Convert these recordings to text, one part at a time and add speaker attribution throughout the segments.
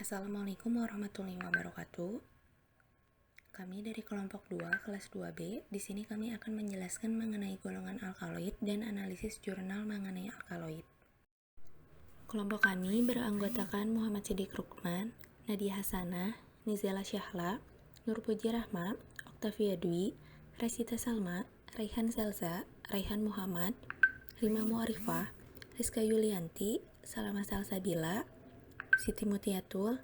Speaker 1: Assalamualaikum warahmatullahi wabarakatuh. Kami dari kelompok 2 kelas 2B. Di sini kami akan menjelaskan mengenai golongan alkaloid dan analisis jurnal mengenai alkaloid. Kelompok kami beranggotakan Muhammad Siddiq Rukman, Nadia Hasanah, Nizela Syahla, Nur Puji Rahma, Oktavia Dwi, Rasita Salma, Raihan Salza, Raihan Muhammad, Rima Muarifah, Rizka Yulianti, Salama Salsabila, Siti Mutiatul,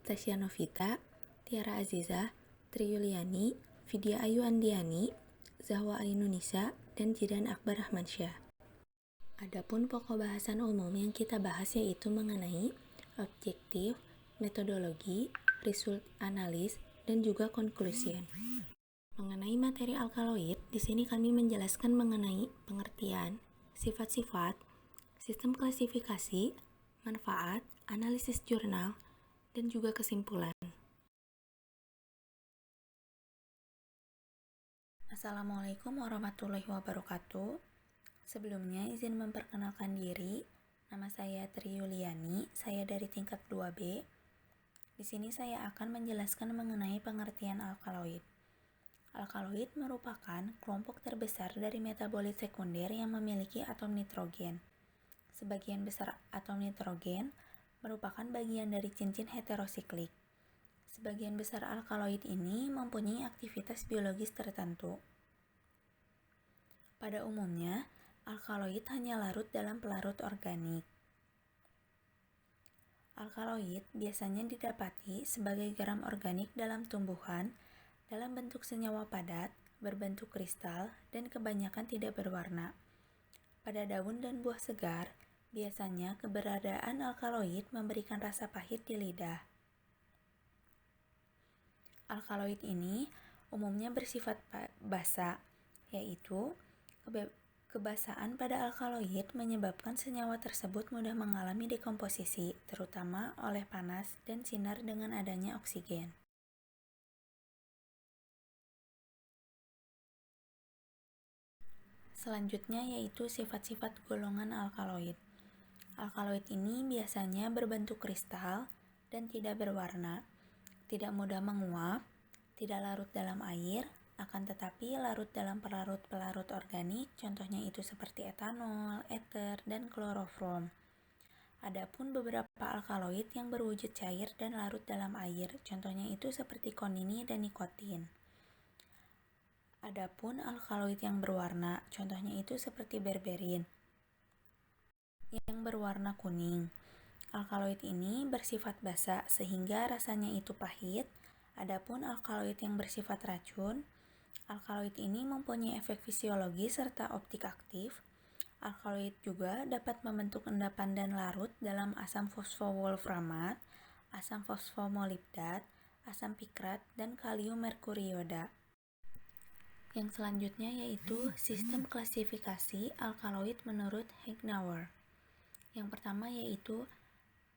Speaker 1: Tasya Novita, Tiara Aziza, Tri Yuliani, Vidya Ayu Andiani, Zahwa Ainunisa, dan Jidan Akbar Rahmansyah. Adapun pokok bahasan umum yang kita bahas yaitu mengenai objektif, metodologi, result analis, dan juga conclusion. Mengenai materi alkaloid, di sini kami menjelaskan mengenai pengertian, sifat-sifat, sistem klasifikasi, manfaat, analisis jurnal, dan juga kesimpulan. Assalamualaikum warahmatullahi wabarakatuh. Sebelumnya izin memperkenalkan diri. Nama saya Tri Yuliani, saya dari tingkat 2B. Di sini saya akan menjelaskan mengenai pengertian alkaloid. Alkaloid merupakan kelompok terbesar dari metabolit sekunder yang memiliki atom nitrogen. Sebagian besar atom nitrogen merupakan bagian dari cincin heterosiklik. Sebagian besar alkaloid ini mempunyai aktivitas biologis tertentu. Pada umumnya, alkaloid hanya larut dalam pelarut organik. Alkaloid biasanya didapati sebagai garam organik dalam tumbuhan, dalam bentuk senyawa padat, berbentuk kristal, dan kebanyakan tidak berwarna. Pada daun dan buah segar, biasanya keberadaan alkaloid memberikan rasa pahit di lidah. Alkaloid ini umumnya bersifat basa, yaitu kebasaan pada alkaloid menyebabkan senyawa tersebut mudah mengalami dekomposisi, terutama oleh panas dan sinar dengan adanya oksigen. Selanjutnya yaitu sifat-sifat golongan alkaloid. Alkaloid ini biasanya berbentuk kristal dan tidak berwarna, tidak mudah menguap, tidak larut dalam air, akan tetapi larut dalam pelarut-pelarut organik, contohnya itu seperti etanol, ether, dan klorofrom. Adapun beberapa alkaloid yang berwujud cair dan larut dalam air, contohnya itu seperti konini dan nikotin. Adapun alkaloid yang berwarna, contohnya itu seperti berberin yang berwarna kuning. Alkaloid ini bersifat basa sehingga rasanya itu pahit. Adapun alkaloid yang bersifat racun, alkaloid ini mempunyai efek fisiologis serta optik aktif. Alkaloid juga dapat membentuk endapan dan larut dalam asam fosfowolframat, asam fosfomolibdat, asam pikrat, dan kalium merkurioda. Yang selanjutnya yaitu sistem klasifikasi alkaloid menurut Heignauer. Yang pertama yaitu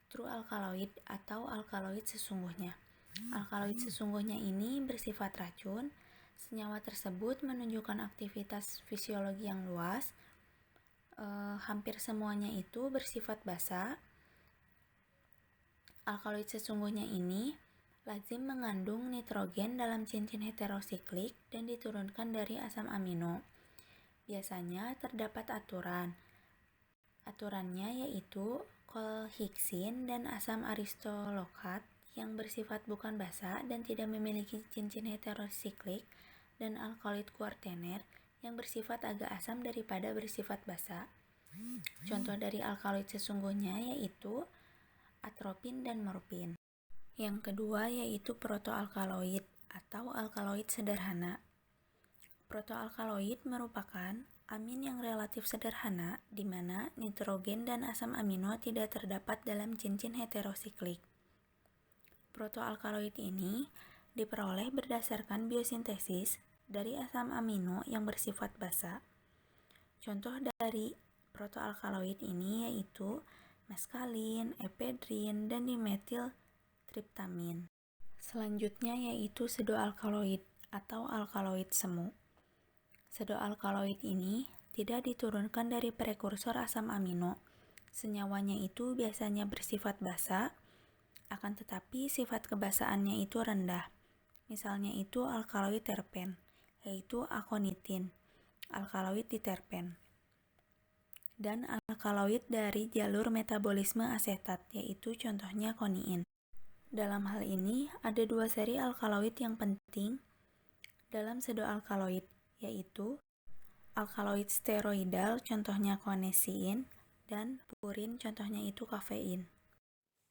Speaker 1: true alkaloid atau alkaloid sesungguhnya. Alkaloid sesungguhnya ini bersifat racun. Senyawa tersebut menunjukkan aktivitas fisiologi yang luas. Hampir semuanya itu bersifat basa. Alkaloid sesungguhnya ini lazim mengandung nitrogen dalam cincin heterosiklik dan diturunkan dari asam amino. Biasanya terdapat aturan. Aturannya yaitu kolhiksin dan asam aristolokat yang bersifat bukan basa dan tidak memiliki cincin heterosiklik, dan alkaloid kuartener yang bersifat agak asam daripada bersifat basa. Contoh dari alkaloid sesungguhnya yaitu atropin dan morfin. Yang kedua yaitu protoalkaloid atau alkaloid sederhana. Protoalkaloid merupakan amin yang relatif sederhana di mana nitrogen dan asam amino tidak terdapat dalam cincin heterosiklik. Protoalkaloid ini diperoleh berdasarkan biosintesis dari asam amino yang bersifat basa. Contoh dari protoalkaloid ini yaitu meskalin, epedrin, dan dimetil triptamin. Selanjutnya yaitu pseudoalkaloid atau alkaloid semu. Pseudoalkaloid ini tidak diturunkan dari prekursor asam amino. Senyawanya itu biasanya bersifat basa. akan tetapi sifat kebasaannya itu rendah. Misalnya itu alkaloid terpen, yaitu akonitin, alkaloid diterpen, dan alkaloid dari jalur metabolisme asetat, yaitu contohnya koniin. Dalam hal ini, ada dua seri alkaloid yang penting dalam pseudoalkaloid, yaitu alkaloid steroidal, contohnya konesin, dan purin, contohnya itu kafein.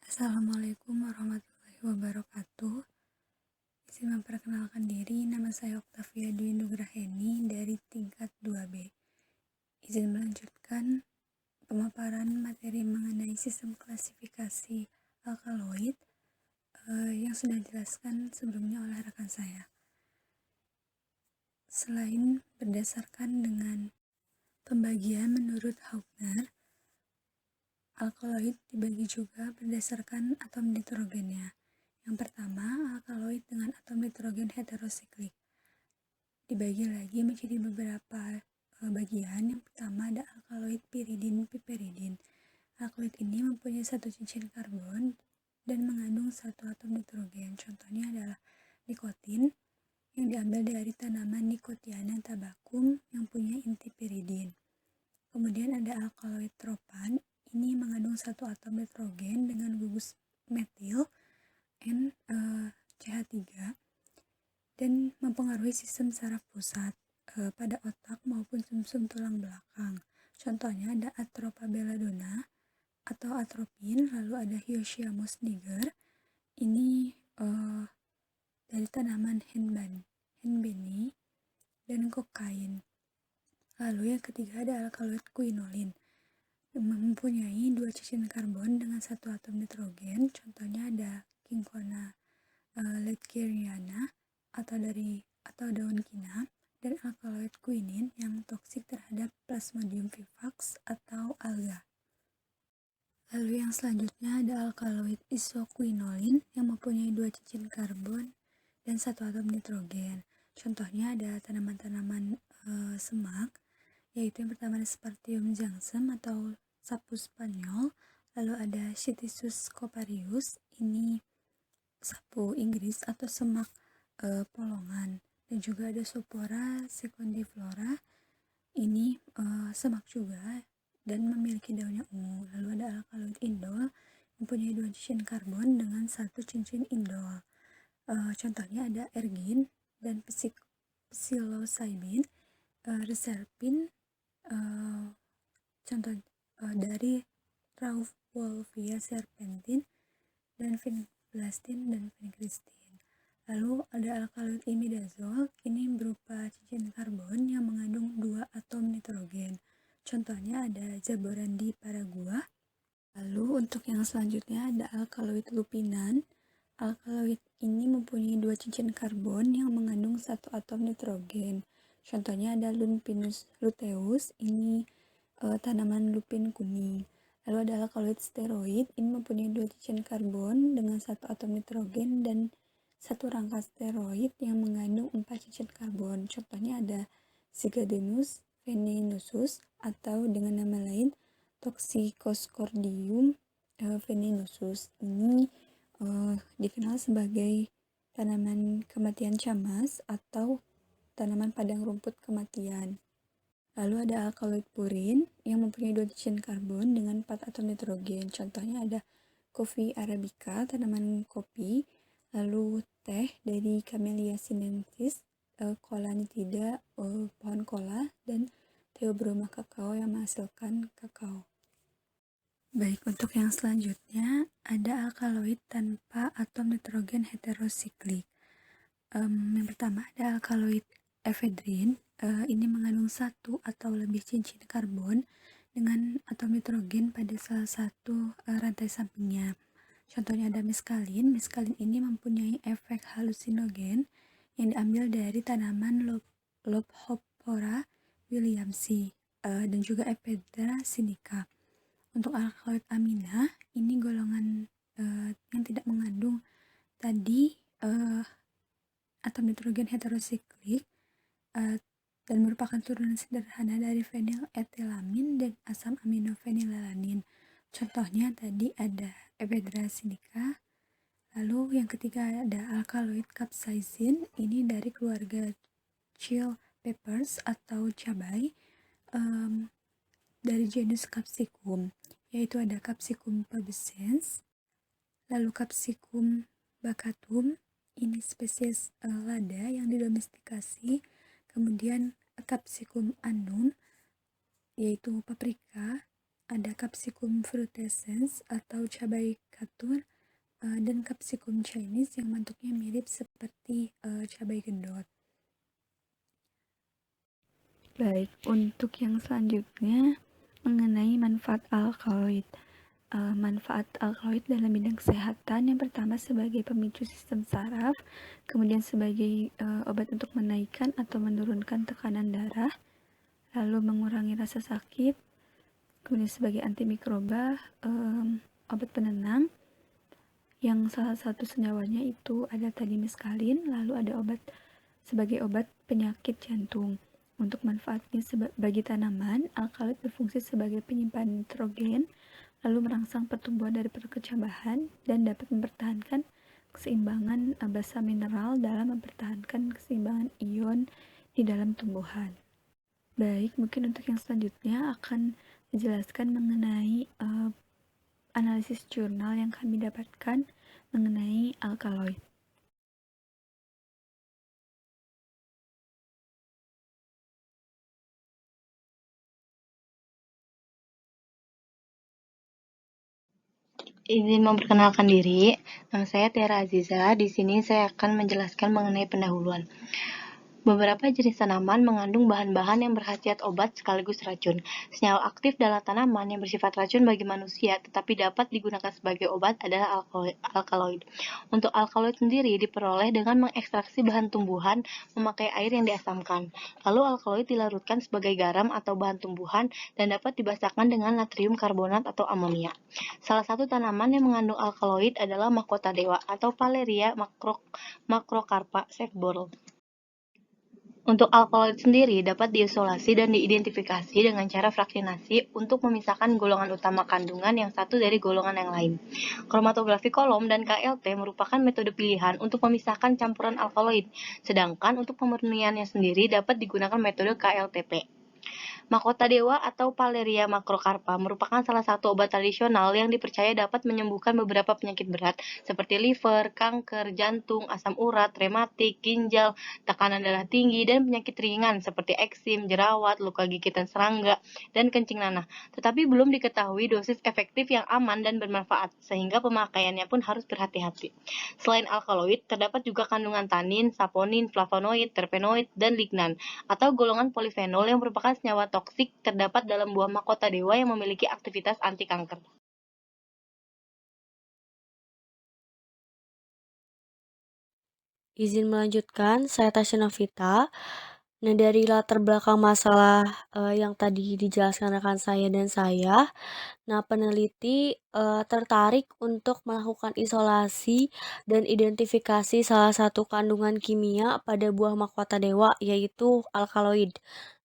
Speaker 2: Assalamualaikum warahmatullahi wabarakatuh. Izin memperkenalkan diri, nama saya Oktavia Dwi Nugraheni dari tingkat 2B. Izin melanjutkan pemaparan materi mengenai sistem klasifikasi alkaloid yang sudah dijelaskan sebelumnya oleh rekan saya. Selain berdasarkan dengan pembagian menurut Hauptner, alkaloid dibagi juga berdasarkan atom nitrogennya. Yang pertama, alkaloid dengan atom nitrogen heterosiklik. Dibagi lagi menjadi beberapa bagian. Yang pertama ada alkaloid piridin piperidin. Alkaloid ini mempunyai satu cincin karbon dan mengandung satu atom nitrogen. Contohnya adalah nikotin yang diambil dari tanaman Nicotiana tabacum yang punya inti piridin. Kemudian ada alkaloid tropan. Ini mengandung satu atom nitrogen dengan gugus metil NCH3 dan mempengaruhi sistem saraf pusat pada otak maupun sumsum tulang belakang. Contohnya ada Atropa belladonna atau atropin, lalu ada Hyoscyamus niger. Ini dari tanaman henbane dan kokain. Lalu yang ketiga ada alkaloid quinolin, mempunyai dua cincin karbon dengan satu atom nitrogen. Contohnya ada Cinchona ledgeriana atau daun kinam, dan alkaloid quinin yang toksik terhadap Plasmodium vivax atau alga. Lalu yang selanjutnya ada alkaloid isoquinolin yang mempunyai dua cincin karbon dan satu atom nitrogen. Contohnya ada tanaman-tanaman semak, yaitu yang pertama ada Spartium jangsem atau sapu Spanyol, lalu ada Cytisus coparius, ini sapu Inggris atau semak polongan, dan juga ada Sophora secundiflora, ini semak juga dan memiliki daunnya ungu. Lalu ada alkaloid indol mempunyai dua cincin karbon dengan satu cincin indol. Contohnya ada ergin dan psilocybin, reserpin, contoh dari Rauwolfia serpentin, dan vinblastin dan vincristin. Lalu ada alkaloid imidazol, ini berupa cincin karbon yang mengandung dua atom nitrogen. Contohnya ada Zaborandi paragua. Lalu untuk yang selanjutnya ada alkaloid lupinan. Alkaloid ini mempunyai dua cincin karbon yang mengandung satu atom nitrogen. Contohnya ada Lupinus luteus, ini tanaman lupin kuning. Lalu ada alkaloid steroid, ini mempunyai dua cincin karbon dengan satu atom nitrogen dan satu rangka steroid yang mengandung 4 cincin karbon. Contohnya ada Zigadenus venenosus atau dengan nama lain Toxicoscordium venenosus. Ini dikenal sebagai tanaman kematian camas atau tanaman padang rumput kematian. Lalu ada alkaloid purin yang mempunyai dua cincin karbon dengan 4 atom nitrogen. Contohnya ada Coffea arabica, tanaman kopi, lalu teh dari Camellia sinensis, Cola nitida, pohon kola, dan Theobroma kakao yang menghasilkan kakao. Baik, untuk yang selanjutnya ada alkaloid tanpa atom nitrogen heterosiklik. Yang pertama ada alkaloid ephedrin, ini mengandung satu atau lebih cincin karbon dengan atom nitrogen pada salah satu rantai sampingnya. Contohnya ada meskalin. Meskalin ini mempunyai efek halusinogen yang diambil dari tanaman Lophopora williamsi dan juga Ephedra sinica. Untuk alkaloid amina, ini golongan yang tidak mengandung tadi atom nitrogen heterosiklik dan merupakan turunan sederhana dari feniletilamin dan asam amino fenilalanin. Contohnya tadi ada Ephedra sinica, Lalu yang ketiga ada alkaloid capsaicin, ini dari keluarga chill peppers atau cabai, dari genus Capsicum, yaitu ada Capsicum pubescens, lalu Capsicum bacatum, ini spesies lada yang didomestikasi, kemudian Capsicum annum, yaitu paprika, ada Capsicum frutescens atau cabai katur, dan Capsicum Chinese yang bentuknya mirip seperti cabai gendot. Baik, untuk yang selanjutnya mengenai manfaat alkaloid. Manfaat alkaloid dalam bidang kesehatan, yang pertama sebagai pemicu sistem saraf, kemudian sebagai obat untuk menaikkan atau menurunkan tekanan darah, lalu mengurangi rasa sakit, kemudian sebagai antimikroba, obat penenang, yang salah satu senyawanya itu ada tadi meskalin, lalu ada obat sebagai obat penyakit jantung. Untuk manfaatnya bagi tanaman, alkaloid berfungsi sebagai penyimpan nitrogen, lalu merangsang pertumbuhan dari perkecambahan dan dapat mempertahankan keseimbangan basa mineral dalam mempertahankan keseimbangan ion di dalam tumbuhan. Baik, mungkin untuk yang selanjutnya akan dijelaskan mengenai analisis jurnal yang kami dapatkan mengenai alkaloid.
Speaker 3: Izin memperkenalkan diri, nama saya Tiara Aziza. Di sini saya akan menjelaskan mengenai pendahuluan. Beberapa jenis tanaman mengandung bahan-bahan yang berkhasiat obat sekaligus racun. Senyawa aktif dalam tanaman yang bersifat racun bagi manusia tetapi dapat digunakan sebagai obat adalah alkaloid. Untuk alkaloid sendiri diperoleh dengan mengekstraksi bahan tumbuhan memakai air yang diasamkan. Lalu alkaloid dilarutkan sebagai garam atau bahan tumbuhan dan dapat dibasahkan dengan natrium karbonat atau amonia. Salah satu tanaman yang mengandung alkaloid adalah mahkota dewa atau Paleria macrocarpa Sefbor. Untuk alkaloid sendiri dapat diisolasi dan diidentifikasi dengan cara fraksinasi untuk memisahkan golongan utama kandungan yang satu dari golongan yang lain. Kromatografi kolom dan KLT merupakan metode pilihan untuk memisahkan campuran alkaloid, sedangkan untuk pemurniannya sendiri dapat digunakan metode KLTP. Mahkota dewa atau Paleria macrocarpa merupakan salah satu obat tradisional yang dipercaya dapat menyembuhkan beberapa penyakit berat seperti liver, kanker, jantung, asam urat, rematik, ginjal, tekanan darah tinggi, dan penyakit ringan seperti eksim, jerawat, luka gigitan serangga, dan kencing nanah. Tetapi belum diketahui dosis efektif yang aman dan bermanfaat, sehingga pemakaiannya pun harus berhati-hati. Selain alkaloid, terdapat juga kandungan tanin, saponin, flavonoid, terpenoid, dan lignan, atau golongan polifenol yang merupakan senyawa toksik terdapat dalam buah mahkota dewa yang memiliki aktivitas anti kanker.
Speaker 4: Izin melanjutkan, saya Tasya Novita. Nah, dari latar belakang masalah yang tadi dijelaskan rekan saya dan saya, nah peneliti tertarik untuk melakukan isolasi dan identifikasi salah satu kandungan kimia pada buah mahkota dewa, yaitu alkaloid,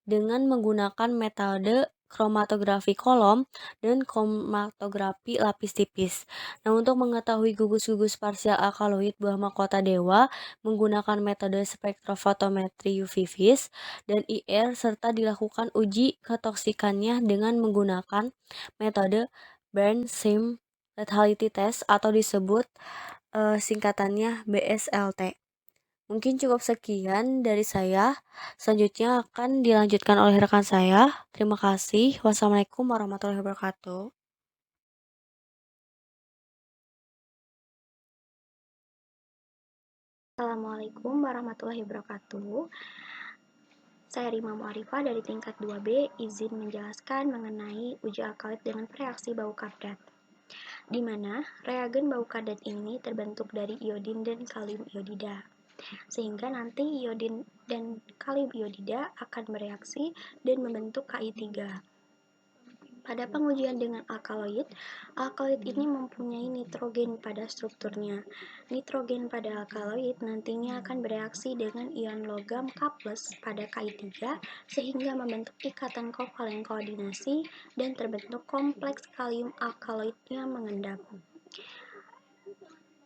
Speaker 4: dengan menggunakan metode kromatografi kolom dan kromatografi lapis tipis. Nah, untuk mengetahui gugus-gugus parsial alkaloid buah mahkota dewa menggunakan metode spektrofotometri UV vis dan IR serta dilakukan uji ketoksikannya dengan menggunakan metode Burn Sim Lethality Test atau disebut singkatannya BSLT. Mungkin cukup sekian dari saya. Selanjutnya akan dilanjutkan oleh rekan saya. Terima kasih. Wassalamualaikum warahmatullahi wabarakatuh.
Speaker 5: Assalamualaikum warahmatullahi wabarakatuh. Saya Rima Muarifah dari tingkat 2B, izin menjelaskan mengenai uji alkaloid dengan reaksi bau kardat. Di mana reagen bau kardat ini terbentuk dari iodin dan kalium iodida. Sehingga nanti iodin dan kalium iodida akan bereaksi dan membentuk Ki3. Pada pengujian dengan alkaloid, alkaloid ini mempunyai nitrogen pada strukturnya. Nitrogen pada alkaloid nantinya akan bereaksi dengan ion logam K+ pada Ki3 sehingga membentuk ikatan kovalen koordinasi dan terbentuk kompleks kalium alkaloidnya mengendap.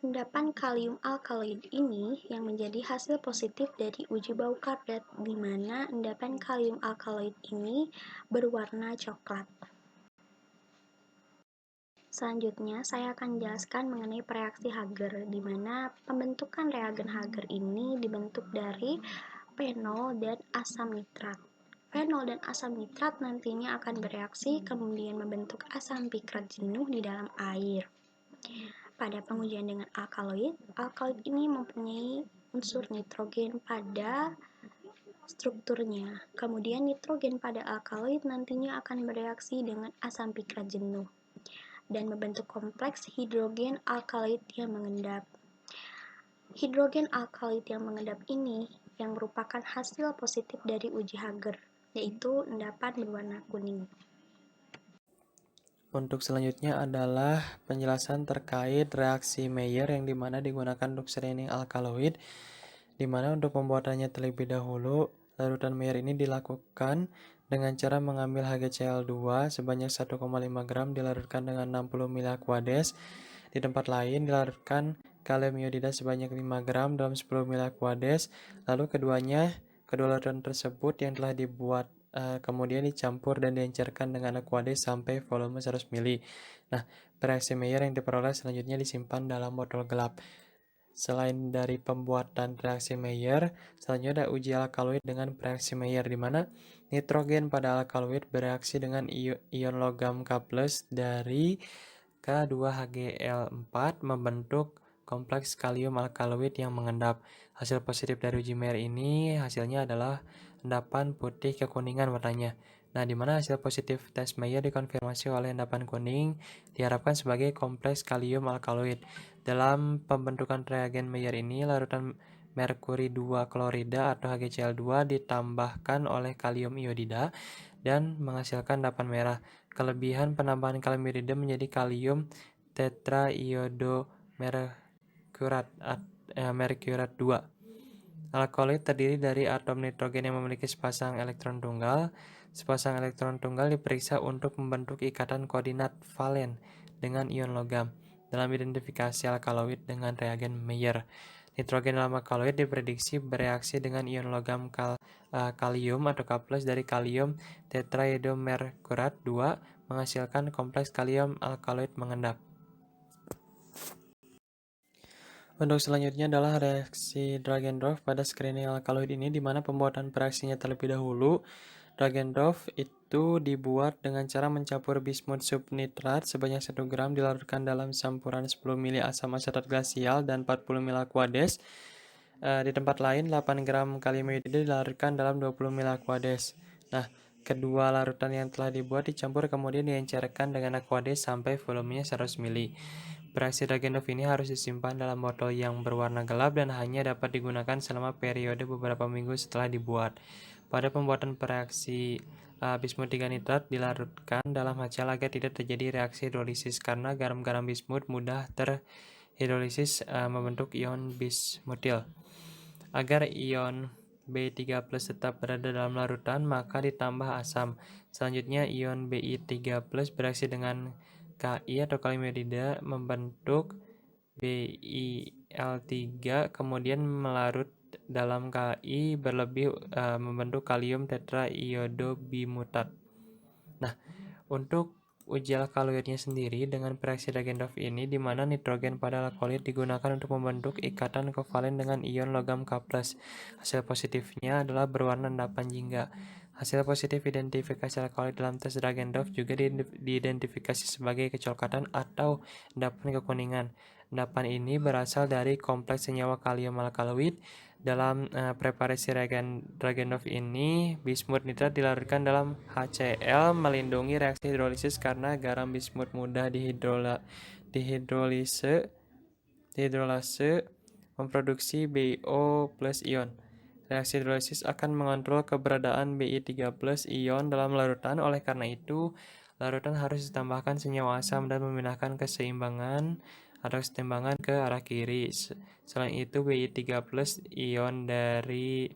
Speaker 5: Endapan kalium alkaloid ini yang menjadi hasil positif dari uji bau karbrat, di mana endapan kalium alkaloid ini berwarna coklat. Selanjutnya, saya akan menjelaskan mengenai reaksi Hager, di mana pembentukan reagen Hager ini dibentuk dari fenol dan asam nitrat. Fenol dan asam nitrat nantinya akan bereaksi kemudian membentuk asam pikrat jenuh di dalam air. Pada pengujian dengan alkaloid, alkaloid ini mempunyai unsur nitrogen pada strukturnya. Kemudian nitrogen pada alkaloid nantinya akan bereaksi dengan asam pikrat jenuh dan membentuk kompleks hidrogen alkaloid yang mengendap. Hidrogen alkaloid yang mengendap ini yang merupakan hasil positif dari uji Hager, yaitu endapan berwarna kuning.
Speaker 6: Untuk selanjutnya adalah penjelasan terkait reaksi Mayer yang dimana digunakan untuk screening alkaloid, dimana untuk pembuatannya terlebih dahulu larutan Mayer ini dilakukan dengan cara mengambil HgCl2 sebanyak 1,5 gram dilarutkan dengan 60 ml Aquades. Di tempat lain dilarutkan kalium iodida sebanyak 5 gram dalam 10 ml Aquades. Lalu kedua larutan tersebut yang telah dibuat kemudian dicampur dan diencerkan dengan Aquades sampai volume 100 ml. Nah, reaksi Mayer yang diperoleh selanjutnya disimpan dalam botol gelap. Selain dari pembuatan reaksi Mayer, selanjutnya ada uji alkaloid dengan reaksi Mayer, di mana nitrogen pada alkaloid bereaksi dengan ion logam K+ dari K2Hgl4 membentuk kompleks kalium alkaloid yang mengendap. Hasil positif dari uji Mayer ini hasilnya adalah endapan putih kekuningan warnanya. Nah, di mana hasil positif tes Mayer dikonfirmasi oleh endapan kuning diharapkan sebagai kompleks kalium alkaloid. Dalam pembentukan reagen Mayer ini, larutan merkuri 2 klorida atau HgCl2 ditambahkan oleh kalium iodida dan menghasilkan endapan merah. Kelebihan penambahan kalium iodida menjadi kalium tetraiodomercurat mercurat 2. Alkaloid terdiri dari atom nitrogen yang memiliki sepasang elektron tunggal. Sepasang elektron tunggal diperiksa untuk membentuk ikatan koordinat valen dengan ion logam dalam identifikasi alkaloid dengan reagen Mayer. Nitrogen dalam alkaloid diprediksi bereaksi dengan ion logam kalium atau K+ dari kalium tetraiodomercurat 2 menghasilkan kompleks kalium alkaloid mengendap. Untuk selanjutnya adalah reaksi Dragendorff pada screening alkaloid ini, di mana pembuatan reaksinya terlebih dahulu. Dragendorff itu dibuat dengan cara mencampur bismut subnitrat sebanyak 1 gram dilarutkan dalam campuran 10 ml asam asetat glasial dan 40 ml Aquades. Di tempat lain 8 gram kalium iodida dilarutkan dalam 20 ml Aquades. Nah, kedua larutan yang telah dibuat dicampur kemudian diencerkan dengan Aquades sampai volumenya 100 ml. Reaksi Dragendorff ini harus disimpan dalam botol yang berwarna gelap dan hanya dapat digunakan selama periode beberapa minggu setelah dibuat. Pada pembuatan reaksi bismut 3 nitrat dilarutkan dalam HCl agar tidak terjadi reaksi hidrolisis karena garam-garam bismut mudah terhidrolisis membentuk ion bismutil. Agar ion B3+ tetap berada dalam larutan, maka ditambah asam. Selanjutnya ion Bi3+ bereaksi dengan Ki atau kalium iodida membentuk BiL3, kemudian melarut dalam Ki berlebih membentuk kalium tetraiodobimutat. Nah, untuk uji alkaloidnya sendiri dengan reaksi Dragendorff ini, di mana nitrogen pada alkaloid digunakan untuk membentuk ikatan kovalen dengan ion logam K+. Hasil positifnya adalah berwarna endapan jingga. Hasil positif identifikasi alkaloid dalam tes Dragendorff juga diidentifikasi sebagai kecoklatan atau endapan kekuningan. Endapan ini berasal dari kompleks senyawa kalium alkaloid. Dalam preparasi reagen Dragendorff ini, bismut nitrat dilarutkan dalam HCl melindungi reaksi hidrolisis karena garam bismut mudah dihidrolase memproduksi BiO+ ion. Reaksi hidrolisis akan mengontrol keberadaan Bi3+ ion dalam larutan, oleh karena itu larutan harus ditambahkan senyawa asam dan memindahkan keseimbangan atau kesetimbangan ke arah kiri. Selain itu, Bi3+ ion dari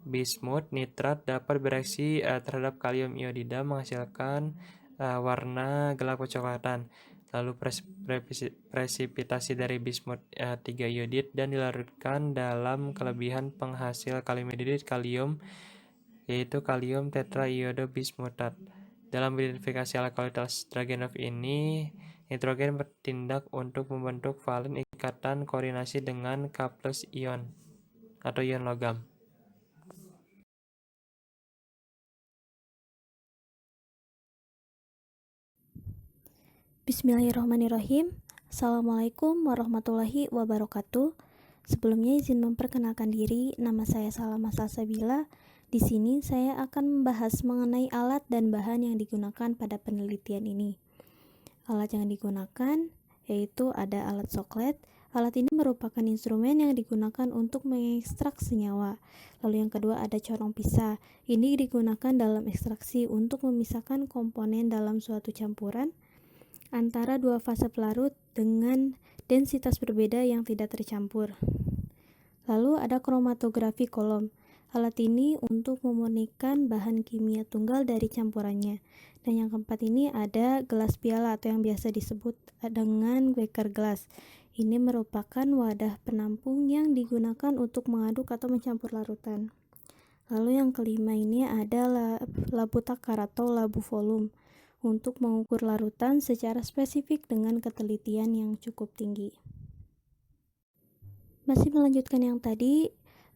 Speaker 6: bismut nitrat dapat bereaksi terhadap kalium iodida menghasilkan warna gelap kecoklatan. lalu presipitasi dari bismut 3 iodid dan dilarutkan dalam kelebihan penghasil kalium iodid kalium, yaitu kalium tetraiodo-bismutat. Dalam identifikasi alkaloid Dragunov ini, nitrogen bertindak untuk membentuk valen ikatan koordinasi dengan K+ ion atau ion logam.
Speaker 7: Bismillahirrahmanirrahim. Assalamualaikum warahmatullahi wabarakatuh. Sebelumnya izin memperkenalkan diri, nama saya Salama Salsabila. Di sini saya akan membahas mengenai alat dan bahan yang digunakan pada penelitian ini. Alat yang digunakan yaitu ada alat soklet. Alat ini merupakan instrumen yang digunakan untuk mengekstrak senyawa. Lalu yang kedua ada corong pisah. Ini digunakan dalam ekstraksi untuk memisahkan komponen dalam suatu campuran antara dua fase pelarut dengan densitas berbeda yang tidak tercampur. Lalu ada kromatografi kolom. Alat ini untuk memurnikan bahan kimia tunggal dari campurannya. Dan yang keempat ini ada gelas piala atau yang biasa disebut dengan beaker glass. Ini merupakan wadah penampung yang digunakan untuk mengaduk atau mencampur larutan. Lalu yang kelima ini ada labu takar atau labu volume untuk mengukur larutan secara spesifik dengan ketelitian yang cukup tinggi. Masih melanjutkan yang tadi,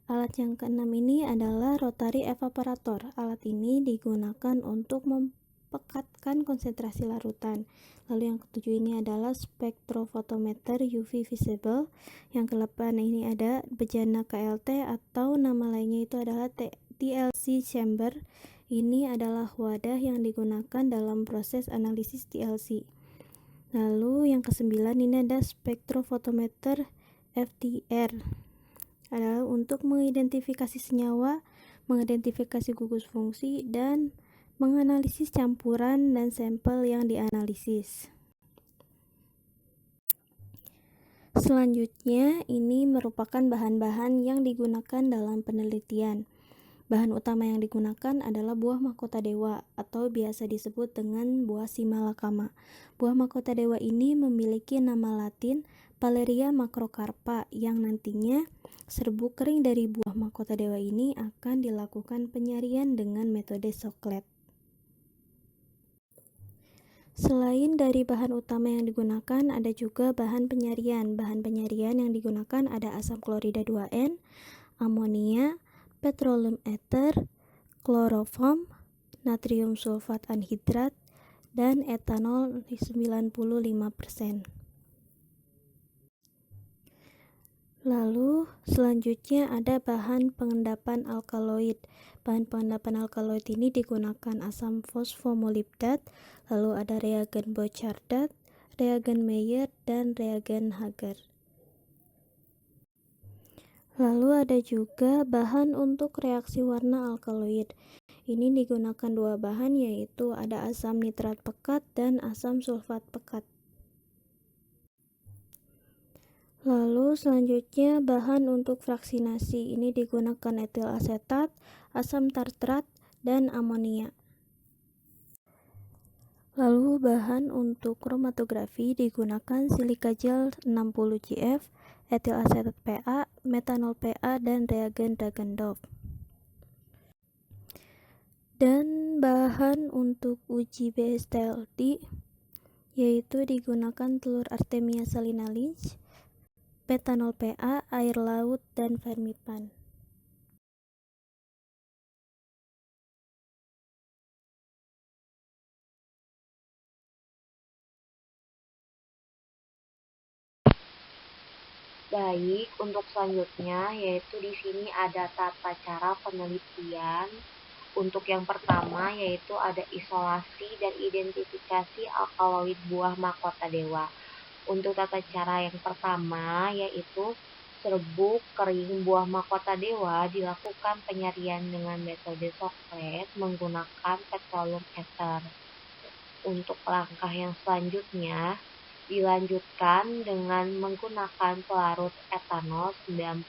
Speaker 7: alat yang keenam ini adalah rotary evaporator. Alat ini digunakan untuk mempekatkan konsentrasi larutan. Lalu yang ketujuh ini adalah spektrofotometer UV visible. Yang ke-8 ini ada bejana KLT atau nama lainnya itu adalah TLC chamber. Ini adalah wadah yang digunakan dalam proses analisis TLC. Lalu yang ke-9 ini ada spektrofotometer FTR. Adalah untuk mengidentifikasi senyawa, mengidentifikasi gugus fungsi, dan menganalisis campuran dan sampel yang dianalisis. Selanjutnya, ini merupakan bahan-bahan yang digunakan dalam penelitian. Bahan utama yang digunakan adalah buah mahkota dewa atau biasa disebut dengan buah simalakama. Buah mahkota dewa ini memiliki nama latin Paleria macrocarpa yang nantinya serbuk kering dari buah mahkota dewa ini akan dilakukan penyarian dengan metode soklet. Selain dari bahan utama yang digunakan, ada juga bahan penyarian. Bahan penyarian yang digunakan ada asam klorida 2N, amonia, petroleum ether, kloroform, natrium sulfat anhidrat, dan etanol 95%. Lalu selanjutnya ada bahan pengendapan alkaloid. Bahan pengendapan alkaloid ini digunakan asam fosfomolibdat, lalu ada reagen Bochardat, reagen Mayer, dan reagen Hager. Lalu ada juga bahan untuk reaksi warna alkaloid. Ini digunakan dua bahan yaitu ada asam nitrat pekat dan asam sulfat pekat. Lalu selanjutnya bahan untuk fraksinasi. Ini digunakan etil asetat, asam tartrat, dan amonia. Lalu bahan untuk kromatografi digunakan silika gel 60 GF, etil asetat PA, metanol PA, dan reagen Dragunov. Dan bahan untuk uji BSTLD yaitu digunakan telur Artemia salina Lynch, metanol PA, air laut, dan vermipan.
Speaker 3: Baik, untuk selanjutnya yaitu di sini ada tata cara penelitian. Untuk yang pertama yaitu ada isolasi dan identifikasi alkaloid buah mahkota dewa. Untuk tata cara yang pertama yaitu serbuk kering buah mahkota dewa dilakukan penyarian dengan metode soklet menggunakan petroleum ether. Untuk langkah yang selanjutnya dilanjutkan dengan menggunakan pelarut etanol 95%.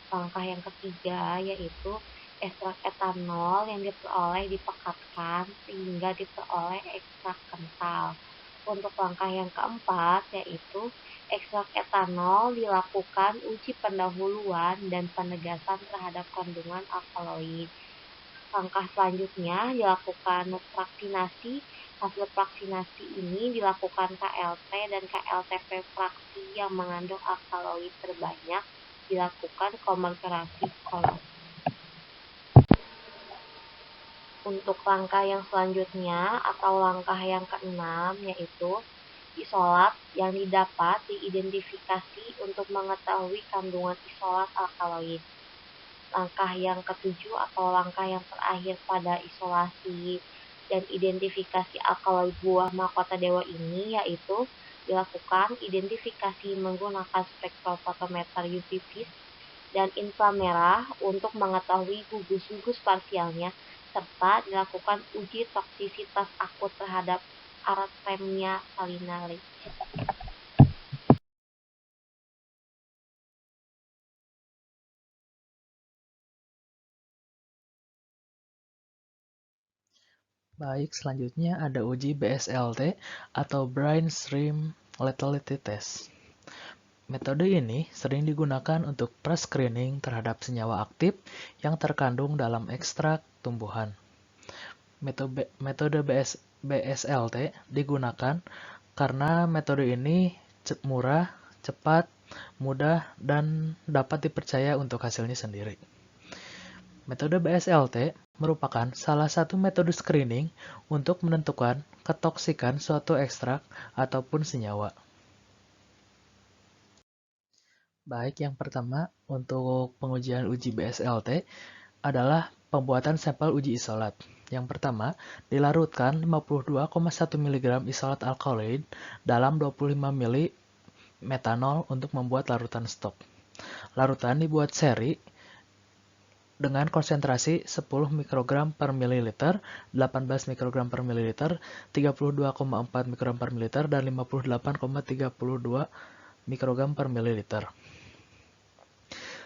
Speaker 3: Langkah yang ketiga yaitu ekstrak etanol yang diperoleh dipekatkan sehingga diperoleh ekstrak kental. Untuk langkah yang keempat, yaitu ekstrak etanol dilakukan uji pendahuluan dan penegasan terhadap kandungan alkaloid. Langkah selanjutnya dilakukan fraksinasi. Hasil fraksinasi ini dilakukan KLT dan KLTP fraksi yang mengandung alkaloid terbanyak dilakukan konvertasi kolom. Untuk langkah yang selanjutnya atau langkah yang keenam, yaitu isolat yang didapat diidentifikasi untuk mengetahui kandungan isolat alkaloid. Langkah yang ketujuh atau langkah yang terakhir pada isolasi dan identifikasi alkaloid buah mahkota dewa ini yaitu dilakukan identifikasi menggunakan spektrofotometer UV vis dan inframerah untuk mengetahui gugus-gugus parsialnya serta dilakukan uji toksisitas akut terhadap Artemia salinare.
Speaker 8: Baik, selanjutnya ada uji BSLT atau Brain Stream Lethality Test. Metode ini sering digunakan untuk pre-screening terhadap senyawa aktif yang terkandung dalam ekstrak tumbuhan. Metode BSLT digunakan karena metode ini murah, cepat, mudah, dan dapat dipercaya untuk hasilnya sendiri. Metode BSLT merupakan salah satu metode screening untuk menentukan ketoksikan suatu ekstrak ataupun senyawa. Baik, yang pertama untuk pengujian uji BSLT adalah pembuatan sampel uji isolat. Yang pertama, dilarutkan 52,1 mg isolat alkaloid dalam 25 ml metanol untuk membuat larutan stok. Larutan dibuat seri dengan konsentrasi 10 mikrogram per mililiter, 18 mikrogram per mililiter, 32,4 mikrogram per mililiter, dan 58,32 mikrogram per mililiter.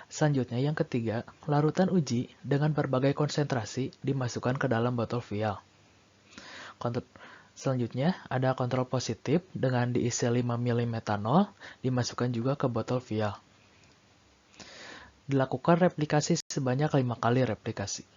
Speaker 8: Selanjutnya, yang ketiga, larutan uji dengan berbagai konsentrasi dimasukkan ke dalam botol vial. Selanjutnya, ada kontrol positif dengan diisi 5 ml metanol, dimasukkan juga ke botol vial. Dilakukan replikasi sebanyak 5 kali replikasi.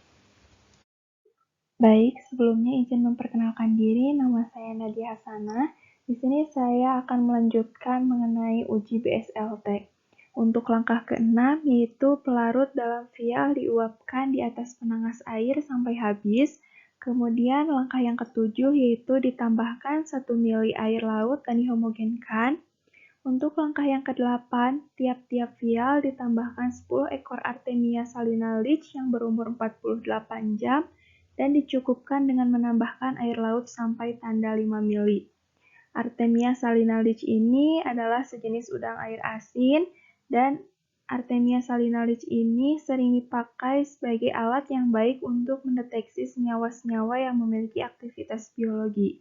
Speaker 9: Baik, sebelumnya izin memperkenalkan diri, nama saya Nadia Hasanah. Di sini saya akan melanjutkan mengenai uji BSLT. Untuk langkah ke-6, yaitu pelarut dalam vial diuapkan di atas penangas air sampai habis. Kemudian langkah yang ke-7 yaitu ditambahkan 1 ml air laut dan dihomogenkan. Untuk langkah yang ke-8, tiap-tiap vial ditambahkan 10 ekor Artemia salina leach yang berumur 48 jam dan dicukupkan dengan menambahkan air laut sampai tanda 5 ml. Artemia salina leach ini adalah sejenis udang air asin dan Artemia salina leach ini sering dipakai sebagai alat yang baik untuk mendeteksi senyawa-senyawa yang memiliki aktivitas biologi.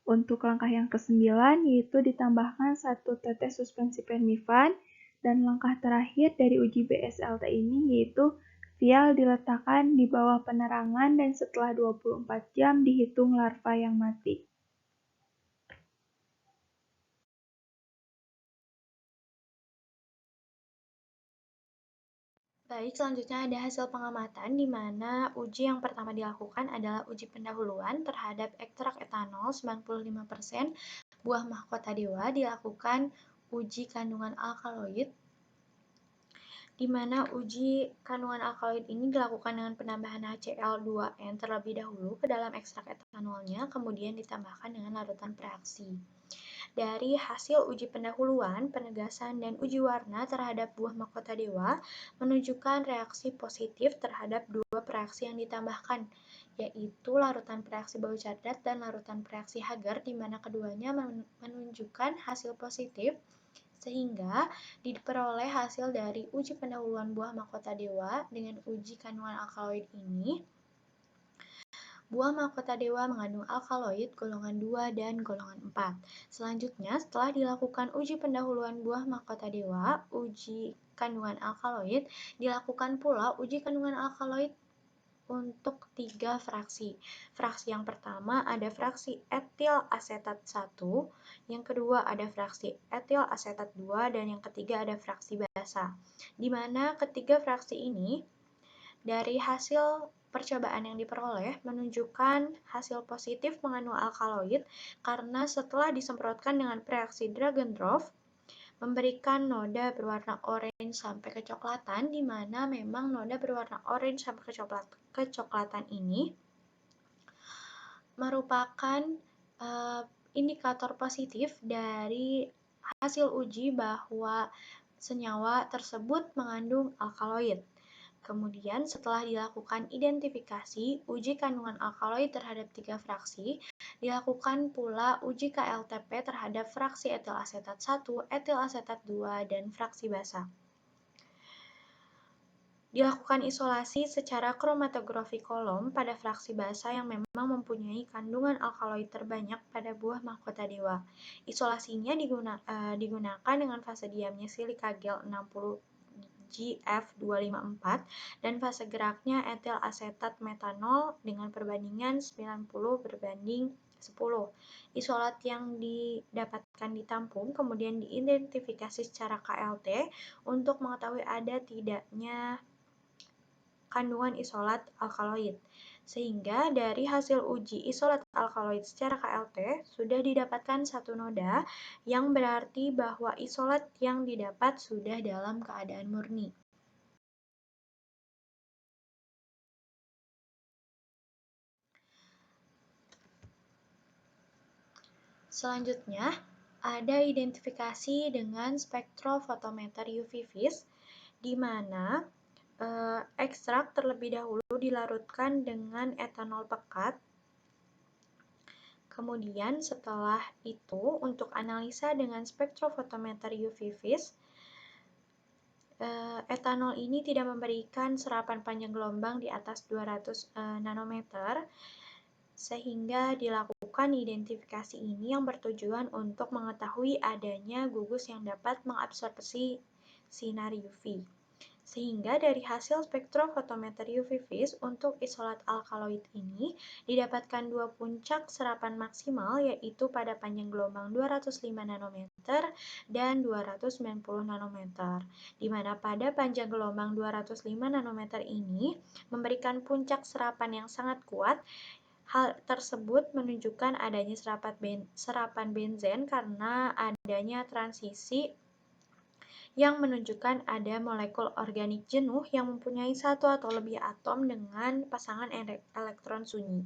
Speaker 9: Untuk langkah yang ke-9 yaitu ditambahkan 1 tetes suspensi permifan dan langkah terakhir dari uji BSLT ini yaitu vial diletakkan di bawah penerangan dan setelah 24 jam dihitung larva yang mati.
Speaker 5: Baik, selanjutnya ada hasil pengamatan di mana uji yang pertama dilakukan adalah uji pendahuluan terhadap ekstrak etanol 95% buah mahkota dewa dilakukan uji kandungan alkaloid di mana uji kandungan alkaloid ini dilakukan dengan penambahan HCl2N terlebih dahulu ke dalam ekstrak etanolnya, kemudian ditambahkan dengan larutan preaksi. Dari hasil uji pendahuluan, penegasan, dan uji warna terhadap buah mahkota dewa menunjukkan reaksi positif terhadap dua preaksi yang ditambahkan, yaitu larutan preaksi bau cadar dan larutan preaksi hagar, di mana keduanya menunjukkan hasil positif, sehingga diperoleh hasil dari uji pendahuluan buah mahkota dewa dengan uji kandungan alkaloid ini. Buah mahkota dewa mengandung alkaloid golongan 2 dan golongan 4. Selanjutnya, setelah dilakukan uji pendahuluan buah mahkota dewa, uji kandungan alkaloid, dilakukan pula uji kandungan alkaloid untuk 3 fraksi. Fraksi yang pertama ada fraksi etil asetat 1, yang kedua ada fraksi etil asetat 2, dan yang ketiga ada fraksi basa. Di mana ketiga fraksi ini dari hasil percobaan yang diperoleh menunjukkan hasil positif mengandung alkaloid karena setelah disemprotkan dengan reaksi Dragendorf memberikan noda berwarna orange sampai kecoklatan, di mana memang noda berwarna orange sampai kecoklatan ini merupakan indikator positif dari hasil uji bahwa senyawa tersebut mengandung alkaloid. Kemudian setelah dilakukan identifikasi uji kandungan alkaloid terhadap 3 fraksi, dilakukan pula uji KLTP terhadap fraksi etil asetat 1, etil asetat 2, dan fraksi basa. Dilakukan isolasi secara kromatografi kolom pada fraksi basa yang memang mempunyai kandungan alkaloid terbanyak pada buah mahkota dewa. Isolasinya digunakan dengan fase diamnya silika gel 60 GF254 dan fase geraknya etil asetat metanol dengan perbandingan 90:10. Isolat yang didapatkan ditampung kemudian diidentifikasi secara KLT untuk mengetahui ada tidaknya kandungan isolat alkaloid. Sehingga dari hasil uji isolat alkaloid secara KLT sudah didapatkan satu noda, yang berarti bahwa isolat yang didapat sudah dalam keadaan murni. Selanjutnya, ada identifikasi dengan spektrofotometer UV vis, di mana ekstrak terlebih dahulu dilarutkan dengan etanol pekat. Kemudian setelah itu untuk analisa dengan spektrofotometer UV vis, etanol ini tidak memberikan serapan panjang gelombang di atas 200 nanometer, sehingga dilakukan identifikasi ini yang bertujuan untuk mengetahui adanya gugus yang dapat mengabsorpsi sinar UV. Sehingga dari hasil spektrofotometer UV vis untuk isolat alkaloid ini didapatkan 2 puncak serapan maksimal, yaitu pada panjang gelombang 205 nanometer dan 290 nanometer, di mana pada panjang gelombang 205 nanometer ini memberikan puncak serapan yang sangat kuat. Hal tersebut menunjukkan adanya serapan benzen karena adanya transisi yang menunjukkan ada molekul organik jenuh yang mempunyai satu atau lebih atom dengan pasangan elektron sunyi.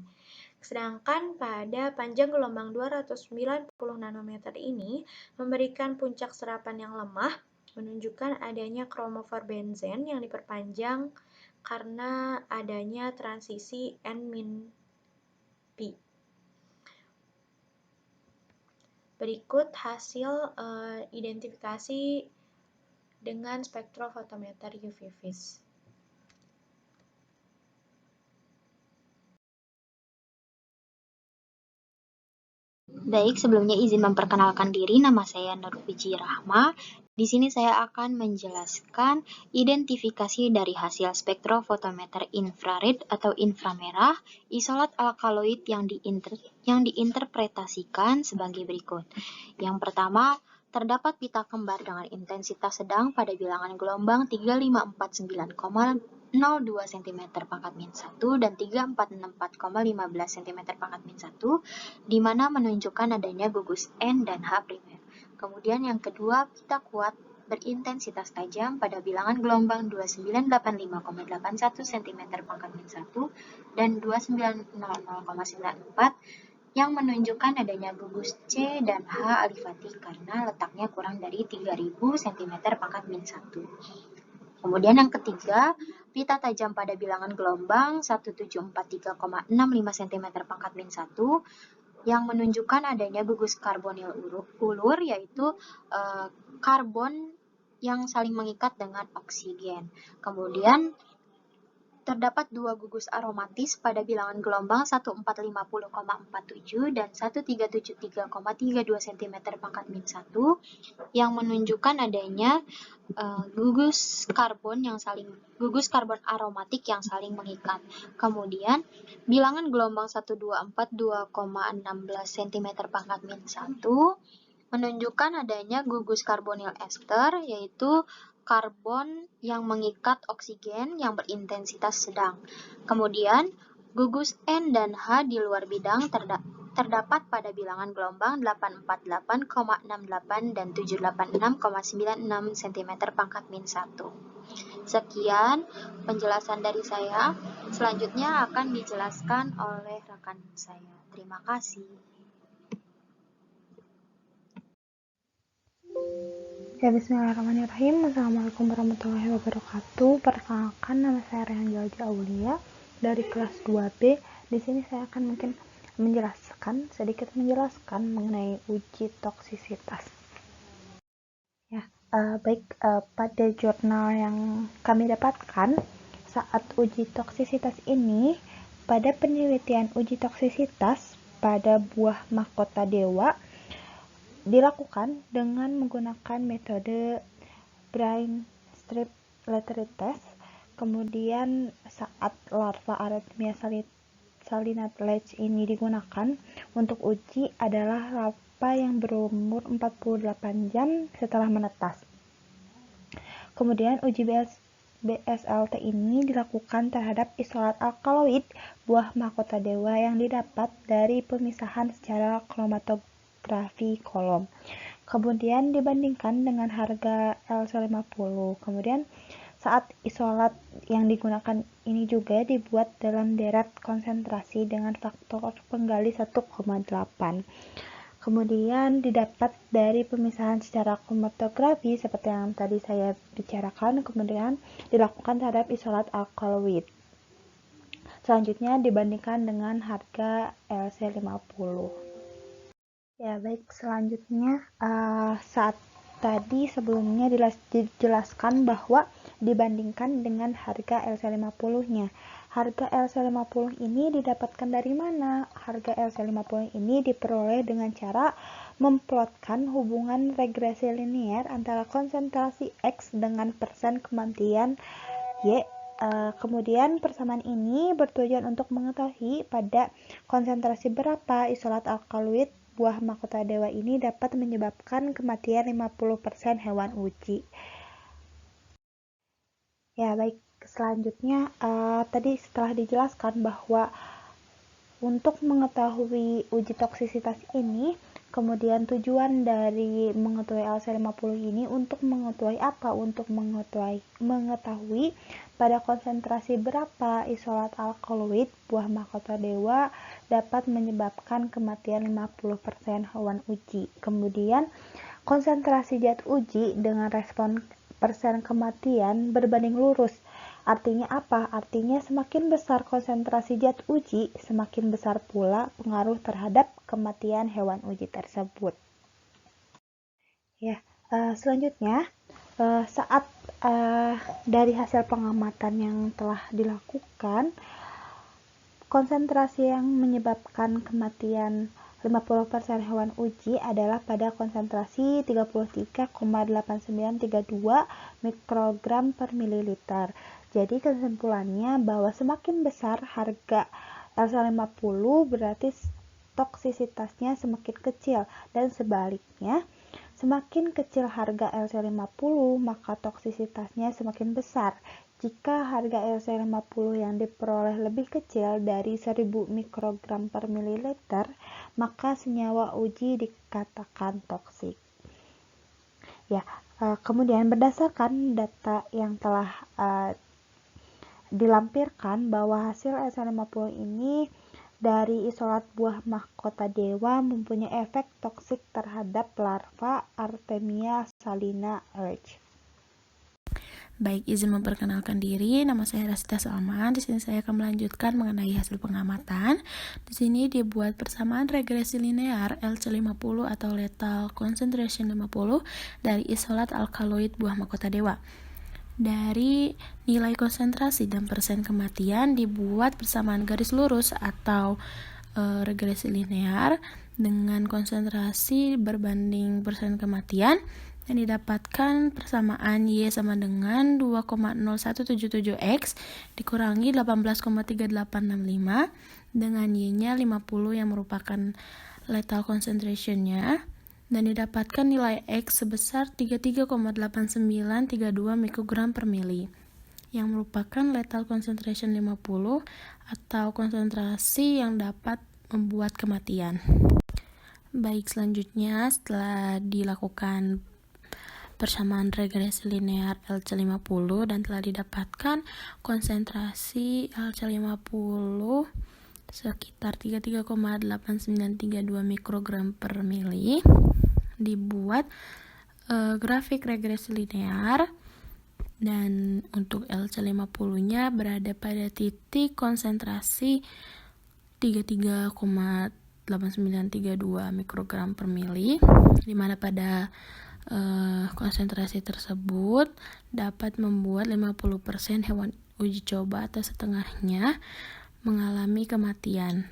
Speaker 5: Sedangkan pada panjang gelombang 290 nanometer ini memberikan puncak serapan yang lemah, menunjukkan adanya kromofor benzen yang diperpanjang karena adanya transisi N-P. Berikut hasil identifikasi dengan spektrofotometer UV vis.
Speaker 3: Baik, sebelumnya izin memperkenalkan diri, nama saya Nurwiji Rahma. Di sini saya akan menjelaskan identifikasi dari hasil spektrofotometer infrared atau inframerah isolat alkaloid yang diinterpretasikan sebagai berikut. Yang pertama, terdapat pita kembar dengan intensitas sedang pada bilangan gelombang 3549,02 cm pangkat min 1 dan 3464,15 cm pangkat min 1, di mana menunjukkan adanya gugus N dan H primer. Kemudian yang kedua, pita kuat berintensitas tajam pada bilangan gelombang 2985,81 cm pangkat min 1 dan 2900,94 yang menunjukkan adanya gugus C dan H alifati karena letaknya kurang dari 3000 cm pangkat min 1. Kemudian yang ketiga, pita tajam pada bilangan gelombang 1743,65 cm pangkat min 1 yang menunjukkan adanya gugus karbonil ulur, yaitu karbon yang saling mengikat dengan oksigen. Kemudian terdapat 2 gugus aromatis pada bilangan gelombang 1450,47 dan 1373,32 cm pangkat min 1 yang menunjukkan adanya
Speaker 10: gugus karbon aromatik yang saling mengikat. Kemudian bilangan gelombang 124 2,16 cm pangkat min 1 menunjukkan adanya gugus karbonil ester, yaitu karbon yang mengikat oksigen yang berintensitas sedang. Kemudian gugus N dan H di luar bidang terdapat pada bilangan gelombang 848,68 dan 786,96 cm pangkat min 1. Sekian penjelasan dari saya. Selanjutnya akan dijelaskan oleh rekan saya. Terima kasih.
Speaker 9: Ya, bismillahirrahmanirrahim. Assalamualaikum warahmatullahi wabarakatuh. Perkenalkan, nama saya Rehan Jalja Aulia dari kelas 2B. Di sini saya akan sedikit menjelaskan mengenai uji toksisitas. Ya, pada jurnal yang kami dapatkan saat uji toksisitas ini, pada penelitian uji toksisitas pada buah mahkota dewa dilakukan dengan menggunakan metode brain strip lateral test. Kemudian saat larva Arrhythmia salinate ini digunakan untuk uji adalah larva yang berumur 48 jam setelah menetas. Kemudian uji BSLT ini dilakukan terhadap isolat alkaloid buah mahkota dewa yang didapat dari pemisahan secara kromatografi kolom. Kemudian dibandingkan dengan harga LC50. Kemudian saat isolat yang digunakan ini juga dibuat dalam deret konsentrasi dengan faktor penggali 1,8. Kemudian didapat dari pemisahan secara kromatografi seperti yang tadi saya bicarakan, kemudian dilakukan terhadap isolat alkaloid. Selanjutnya dibandingkan dengan harga LC50. Ya, baik, selanjutnya saat tadi sebelumnya dijelaskan bahwa dibandingkan dengan harga LC50-nya. Harga LC50 ini didapatkan dari mana? Harga LC50 ini diperoleh dengan cara memplotkan hubungan regresi linear antara konsentrasi X dengan persen kematian Y. Kemudian persamaan ini bertujuan untuk mengetahui pada konsentrasi berapa isolat alkaloid buah mahkota dewa ini dapat menyebabkan kematian 50% hewan uji. Ya, baik, selanjutnya tadi setelah dijelaskan bahwa untuk mengetahui uji toksisitas ini, kemudian tujuan dari mengetahui LC50 ini untuk mengetahui apa? Untuk mengetahui pada konsentrasi berapa isolat alkaloid buah mahkota dewa dapat menyebabkan kematian 50% hewan uji. Kemudian konsentrasi zat uji dengan respon persen kematian berbanding lurus. Artinya apa? Artinya semakin besar konsentrasi zat uji, semakin besar pula pengaruh terhadap kematian hewan uji tersebut. Ya, selanjutnya saat dari hasil pengamatan yang telah dilakukan, konsentrasi yang menyebabkan kematian 50% hewan uji adalah pada konsentrasi 33,8932 mikrogram per mililiter. Jadi kesimpulannya bahwa semakin besar harga LC50 berarti toksisitasnya semakin kecil, dan sebaliknya semakin kecil harga LC50 maka toksisitasnya semakin besar. Jika harga LC50 yang diperoleh lebih kecil dari 1000 mikrogram per mililiter, maka senyawa uji dikatakan toksik. Ya, kemudian berdasarkan data yang telah dilampirkan bahwa hasil LC50 ini dari isolat buah mahkota dewa mempunyai efek toksik terhadap larva Arrhythmia salinate.
Speaker 1: Baik, izin memperkenalkan diri. Nama saya Rasita Salman. Di sini saya akan melanjutkan mengenai hasil pengamatan. Di sini dibuat persamaan regresi linear LC50 atau lethal concentration 50 dari isolat alkaloid buah mahkota dewa. Dari nilai konsentrasi dan persen kematian dibuat persamaan garis lurus atau regresi linear dengan konsentrasi berbanding persen kematian
Speaker 11: dan didapatkan persamaan Y sama dengan 2,0177X dikurangi 18,3865 dengan Y-nya 50 yang merupakan lethal concentration-nya, dan didapatkan nilai X sebesar 33,8932 mikrogram per mili yang merupakan lethal concentration 50 atau konsentrasi yang dapat membuat kematian. Baik, selanjutnya setelah dilakukan persamaan regresi linear LC50 dan telah didapatkan konsentrasi LC50 sekitar 33,8932 mikrogram per mili, dibuat grafik regresi linear, dan untuk LC50-nya berada pada titik konsentrasi 33,8932 mikrogram per mili, di mana pada konsentrasi tersebut dapat membuat 50% hewan uji coba atau setengahnya mengalami kematian.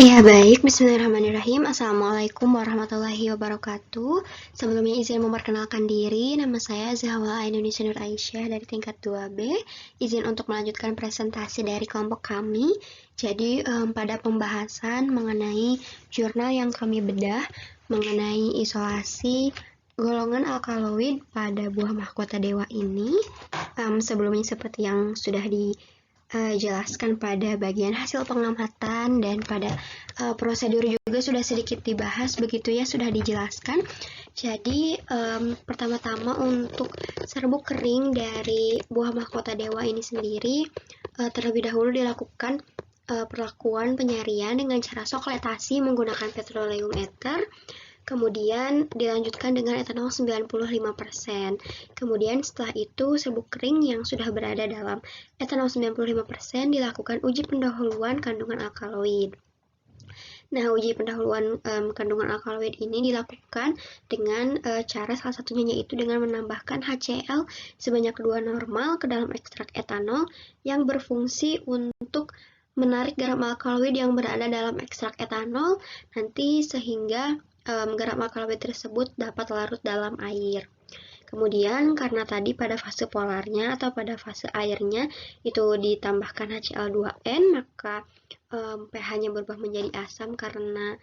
Speaker 5: Ya baik, bismillahirrahmanirrahim. Assalamualaikum warahmatullahi wabarakatuh. Sebelumnya izin memperkenalkan diri, nama saya Zahwa Indonesia Nur Aisyah dari tingkat 2B. Izin untuk melanjutkan presentasi dari kelompok kami. Jadi pada pembahasan mengenai jurnal yang kami bedah mengenai isolasi golongan alkaloid pada buah mahkota dewa ini, sebelumnya seperti yang sudah dijelaskan pada bagian hasil pengamatan dan pada prosedur juga sudah sedikit dibahas, begitu ya, sudah dijelaskan. Jadi pertama-tama untuk serbuk kering dari buah mahkota dewa ini sendiri terlebih dahulu dilakukan perlakuan penyarian dengan cara sokletasi menggunakan petroleum ether. Kemudian dilanjutkan dengan etanol 95%. Kemudian setelah itu serbuk kering yang sudah berada dalam etanol 95% dilakukan uji pendahuluan kandungan alkaloid. Nah, uji pendahuluan kandungan alkaloid ini dilakukan dengan cara salah satunya yaitu dengan menambahkan HCl sebanyak 2 normal ke dalam ekstrak etanol yang berfungsi untuk menarik garam alkaloid yang berada dalam ekstrak etanol nanti sehingga garam alkaloid tersebut dapat larut dalam air. Kemudian karena tadi pada fase polarnya atau pada fase airnya itu ditambahkan HCl2N, maka pH-nya berubah menjadi asam karena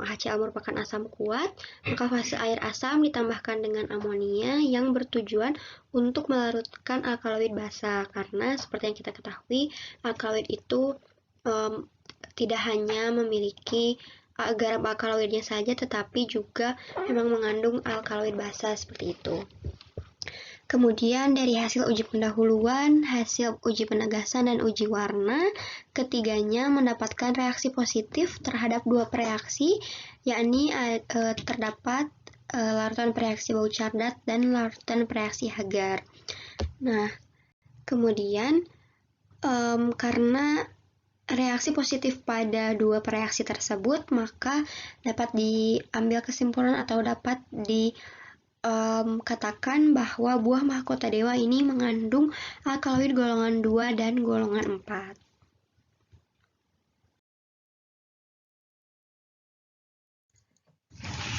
Speaker 5: HCl merupakan asam kuat, maka fase air asam ditambahkan dengan amonia yang bertujuan untuk melarutkan alkaloid basah, karena seperti yang kita ketahui alkaloid itu tidak hanya memiliki garam alkaloidnya saja, tetapi juga memang mengandung alkaloid basah seperti itu. Kemudian dari hasil uji pendahuluan, hasil uji penegasan, dan uji warna, ketiganya mendapatkan reaksi positif terhadap 2 reaksi, yakni terdapat larutan reaksi Bouchardat dan larutan reaksi Hagar. Nah, kemudian karena reaksi positif pada 2 reaksi tersebut, maka dapat diambil kesimpulan atau dapat dikatakan bahwa buah mahkota dewa ini mengandung alkaloid golongan 2 dan golongan 4.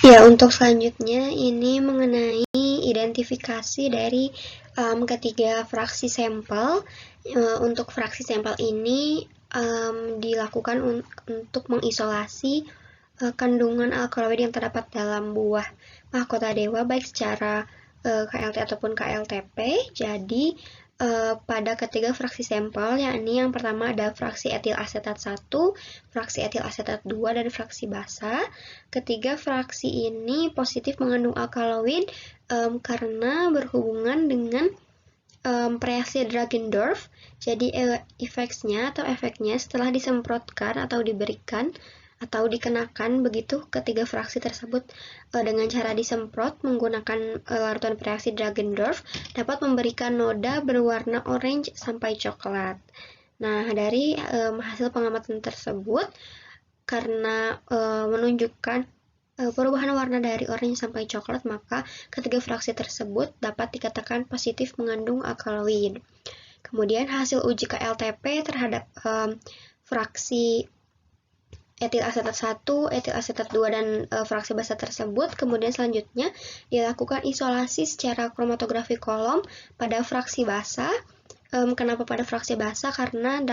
Speaker 5: Ya, untuk selanjutnya ini mengenai identifikasi dari ketiga fraksi sampel. Untuk fraksi sampel ini dilakukan untuk mengisolasi kandungan alkaloid yang terdapat dalam buah mahkota dewa baik secara KLT ataupun KLTP. Jadi pada ketiga fraksi sampel, yakni yang pertama ada fraksi etil asetat 1, fraksi etil asetat 2, dan fraksi basa. Ketiga fraksi ini positif mengandung alkaloid karena berhubungan dengan reaksi Dragendorf. Jadi efeknya setelah disemprotkan atau diberikan atau dikenakan begitu ketiga fraksi tersebut dengan cara disemprot menggunakan larutan reaksi Dragendorf dapat memberikan noda berwarna orange sampai coklat. Nah, dari hasil pengamatan tersebut karena menunjukkan perubahan warna dari oranye sampai coklat, maka ketiga fraksi tersebut dapat dikatakan positif mengandung alkaloid. Kemudian hasil uji KLTP terhadap fraksi etil asetat 1, etil asetat 2, dan fraksi basa tersebut. Kemudian selanjutnya dilakukan isolasi secara kromatografi kolom pada fraksi basa. Kenapa pada fraksi basa? Karena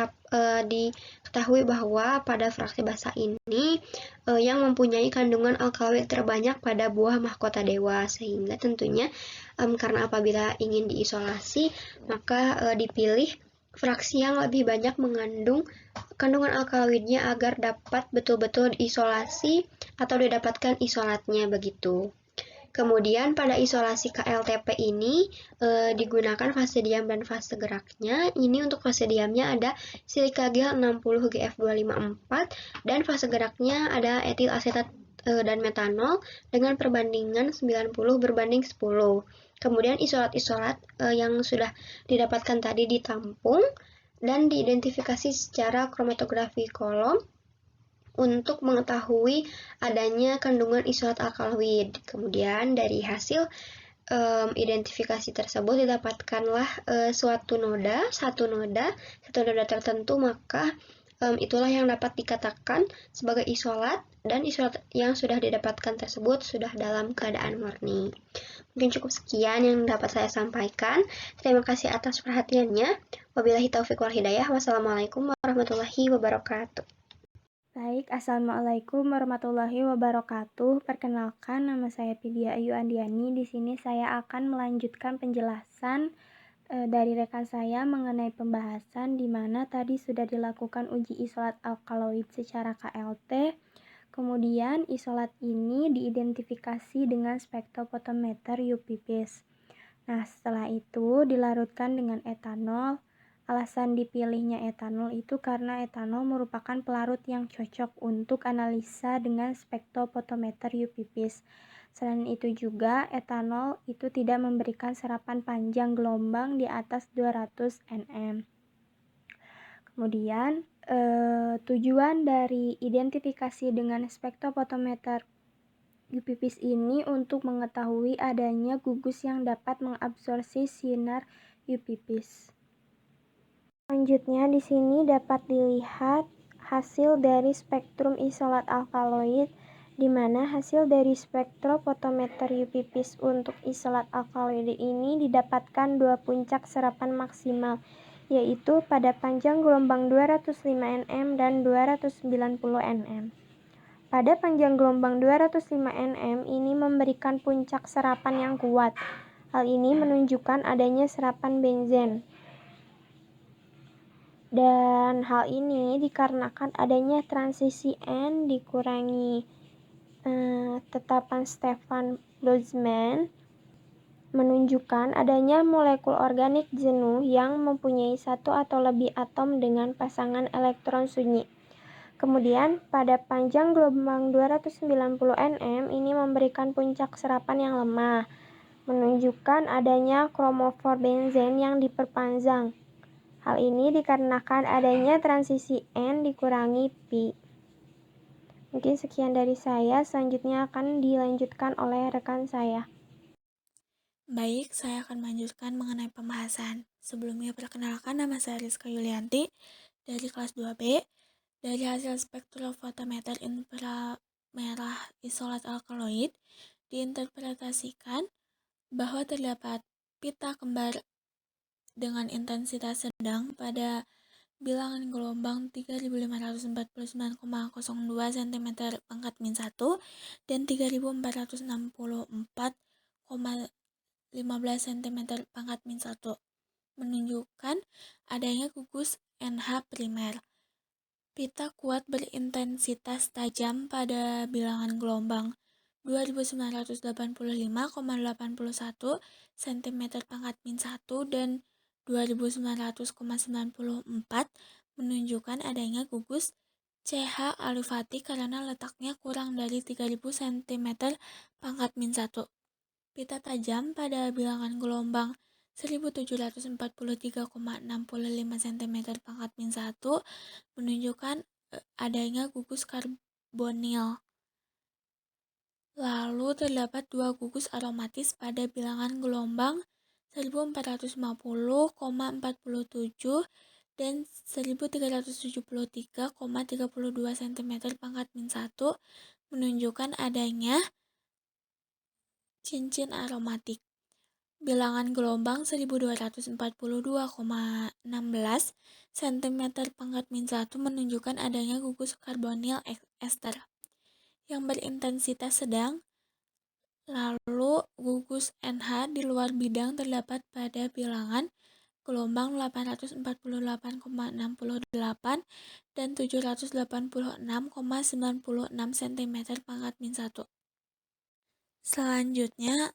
Speaker 5: diketahui bahwa pada fraksi basa ini yang mempunyai kandungan alkaloid terbanyak pada buah mahkota dewa, sehingga tentunya karena apabila ingin diisolasi maka dipilih fraksi yang lebih banyak mengandung kandungan alkaloidnya agar dapat betul-betul diisolasi atau didapatkan isolatnya begitu. Kemudian pada isolasi KLTP ini digunakan fase diam dan fase geraknya. Ini untuk fase diamnya ada silika gel 60 GF254 dan fase geraknya ada etil asetat dan metanol dengan perbandingan 90 berbanding 10. Kemudian isolat-isolat yang sudah didapatkan tadi ditampung dan diidentifikasi secara kromatografi kolom untuk mengetahui adanya kandungan isolat alkaloid. Kemudian dari hasil identifikasi tersebut didapatkanlah satu noda tertentu, maka itulah yang dapat dikatakan sebagai isolat, dan isolat yang sudah didapatkan tersebut sudah dalam keadaan murni. Mungkin cukup sekian yang dapat saya sampaikan. Terima kasih atas perhatiannya. Wabillahi taufiq wal hidayah. Wassalamualaikum warahmatullahi wabarakatuh.
Speaker 7: Baik, Assalamualaikum warahmatullahi wabarakatuh. Perkenalkan, nama saya Pidia Ayu Andiani. Di sini saya akan melanjutkan penjelasan dari rekan saya mengenai pembahasan di mana tadi sudah dilakukan uji isolat alkaloid secara KLT. Kemudian isolat ini diidentifikasi dengan spektrofotometer UPPs. Nah, setelah itu dilarutkan dengan etanol. Alasan dipilihnya etanol itu karena etanol merupakan pelarut yang cocok untuk analisa dengan spektrofotometer UPPs. Selain itu juga, etanol itu tidak memberikan serapan panjang gelombang di atas 200 nm. Kemudian, tujuan dari identifikasi dengan spektrofotometer UPPs ini untuk mengetahui adanya gugus yang dapat mengabsorpsi sinar UPPs. Selanjutnya di sini dapat dilihat hasil dari spektrum isolat alkaloid, di mana hasil dari spektrofotometer UPPs untuk isolat alkaloid ini didapatkan dua puncak serapan maksimal, yaitu pada panjang gelombang 205 nm dan 290 nm. Pada panjang gelombang 205 nm ini memberikan puncak serapan yang kuat. Hal ini menunjukkan adanya serapan benzen. Dan hal ini dikarenakan adanya transisi N dikurangi tetapan Stefan Boltzmann menunjukkan adanya molekul organik jenuh yang mempunyai satu atau lebih atom dengan pasangan elektron sunyi. Kemudian pada panjang gelombang 290 nm ini memberikan puncak serapan yang lemah, menunjukkan adanya kromofor benzen yang diperpanjang. Hal ini dikarenakan adanya transisi N dikurangi Pi. Mungkin sekian dari saya, selanjutnya akan dilanjutkan oleh rekan saya.
Speaker 11: Baik, saya akan melanjutkan mengenai pembahasan. Sebelumnya perkenalkan, nama saya Rizka Yulianti dari kelas 2B. Dari hasil spektrofotometer inframerah isolat alkaloid diinterpretasikan bahwa terdapat pita kembar dengan intensitas sedang pada bilangan gelombang 3549,02 cm pangkat min 1 dan 3464,15 cm pangkat min 1, menunjukkan adanya gugus NH primer. Pita kuat berintensitas tajam pada bilangan gelombang 2985,81 cm pangkat min 1 dan 2900,94 menunjukkan adanya gugus CH alifati karena letaknya kurang dari 3000 cm pangkat min 1. Pita tajam pada bilangan gelombang 1743,65 cm pangkat min 1 menunjukkan adanya gugus karbonil. Lalu terdapat dua gugus aromatis pada bilangan gelombang 1450,47 dan 1373,32 cm pangkat min 1 menunjukkan adanya cincin aromatik. Bilangan gelombang 1242,16 cm pangkat min 1 menunjukkan adanya gugus karbonil ester yang berintensitas sedang. Lalu gugus NH di luar bidang terdapat pada bilangan gelombang 848,68 dan 786,96 cm pangkat min 1. Selanjutnya,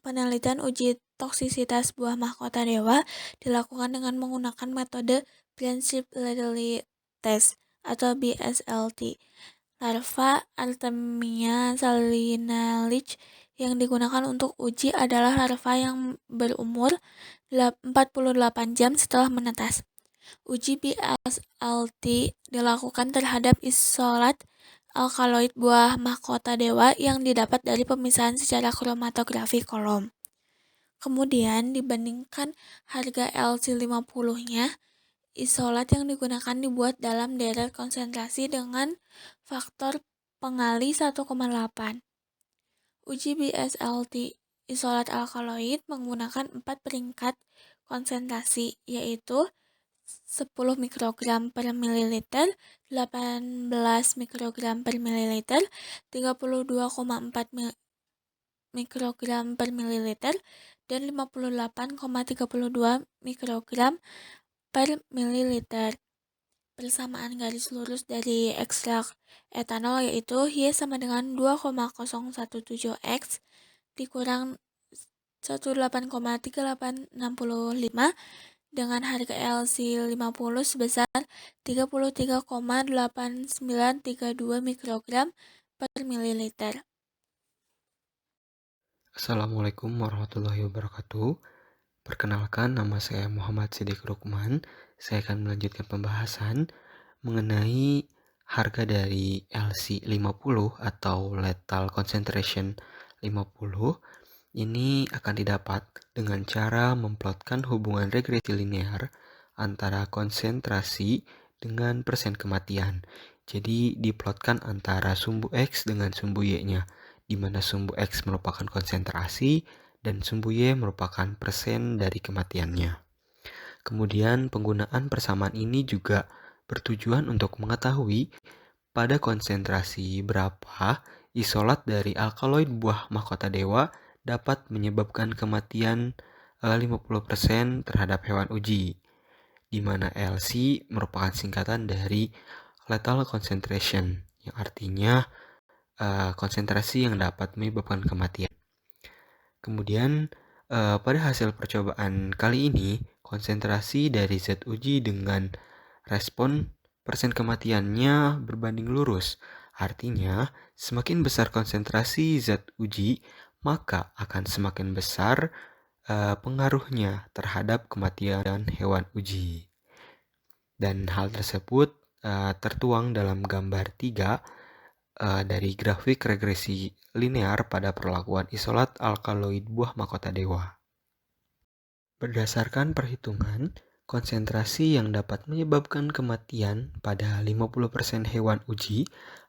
Speaker 11: penelitian uji toksisitas buah mahkota dewa dilakukan dengan menggunakan metode Principally Test atau BSLT. Larva Artemia salinalix yang digunakan untuk uji adalah larva yang berumur 48 jam setelah menetas. Uji BSLT dilakukan terhadap isolat alkaloid buah mahkota dewa yang didapat dari pemisahan secara kromatografi kolom. Kemudian dibandingkan harga LC50-nya, isolat yang digunakan dibuat dalam deret konsentrasi dengan faktor pengali 1,8. Uji BSLT isolat alkaloid menggunakan 4 peringkat konsentrasi, yaitu 10 mikrogram per mililiter, 18 mikrogram per mililiter, 32,4 mikrogram per mililiter, dan 58,32 mikrogram per mililiter. Persamaan garis lurus dari ekstrak etanol yaitu Y sama dengan 2,017X dikurang 18,3865 dengan harga LC50 sebesar 33,8932 mikrogram per mililiter.
Speaker 12: Assalamualaikum warahmatullahi wabarakatuh. Perkenalkan, nama saya Muhammad Siddiq Rukman. Saya akan melanjutkan pembahasan mengenai harga dari LC50 atau Lethal Concentration 50. Ini akan didapat dengan cara memplotkan hubungan regresi linear antara konsentrasi dengan persen kematian. Jadi diplotkan antara sumbu X dengan sumbu Y-nya, di mana sumbu X merupakan konsentrasi dan sumbu Y merupakan persen dari kematiannya. Kemudian penggunaan persamaan ini juga bertujuan untuk mengetahui pada konsentrasi berapa isolat dari alkaloid buah mahkota dewa dapat menyebabkan kematian 50% terhadap hewan uji, di mana LC merupakan singkatan dari Lethal Concentration, yang artinya konsentrasi yang dapat menyebabkan kematian. Kemudian pada hasil percobaan kali ini, konsentrasi dari zat uji dengan respon persen kematiannya berbanding lurus. Artinya, semakin besar konsentrasi zat uji, maka akan semakin besar pengaruhnya terhadap kematian hewan uji. Dan hal tersebut tertuang dalam gambar 3 dari grafik regresi linear pada perlakuan isolat alkaloid buah mahkota dewa. Berdasarkan perhitungan, konsentrasi yang dapat menyebabkan kematian pada 50% hewan uji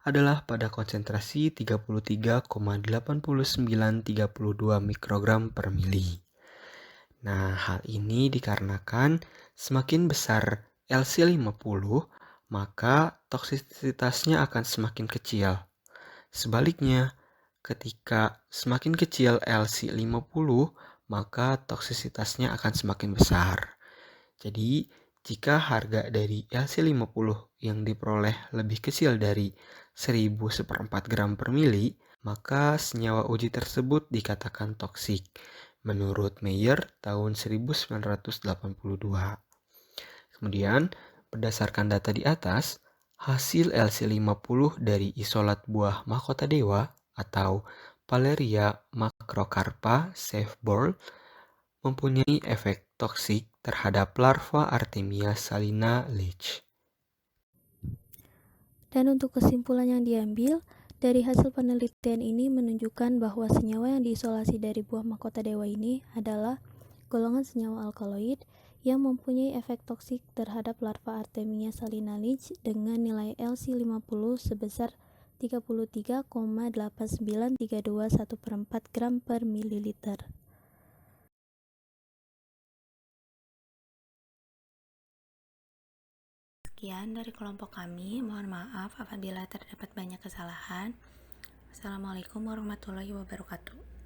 Speaker 12: adalah pada konsentrasi 33,8932 mikrogram per mili. Nah, hal ini dikarenakan semakin besar LC50, maka toksisitasnya akan semakin kecil. Sebaliknya, ketika semakin kecil LC50, maka toksisitasnya akan semakin besar. Jadi, jika harga dari LC50 yang diperoleh lebih kecil dari 1000/4 gram per mili, maka senyawa uji tersebut dikatakan toksik, menurut Meyer tahun 1982. Kemudian, berdasarkan data di atas, hasil LC50 dari isolat buah mahkota dewa atau Paleria macrocarpa saveborn mempunyai efek toksik terhadap larva Artemia salinalix.
Speaker 7: Dan untuk kesimpulan yang diambil dari hasil penelitian ini menunjukkan bahwa senyawa yang diisolasi dari buah mahkota dewa ini adalah golongan senyawa alkaloid yang mempunyai efek toksik terhadap larva Artemia salinanij dengan nilai LC50 sebesar 33,89321/4 gram per mililiter.
Speaker 1: Sekian dari kelompok kami, mohon maaf apabila terdapat banyak kesalahan. Assalamualaikum warahmatullahi wabarakatuh.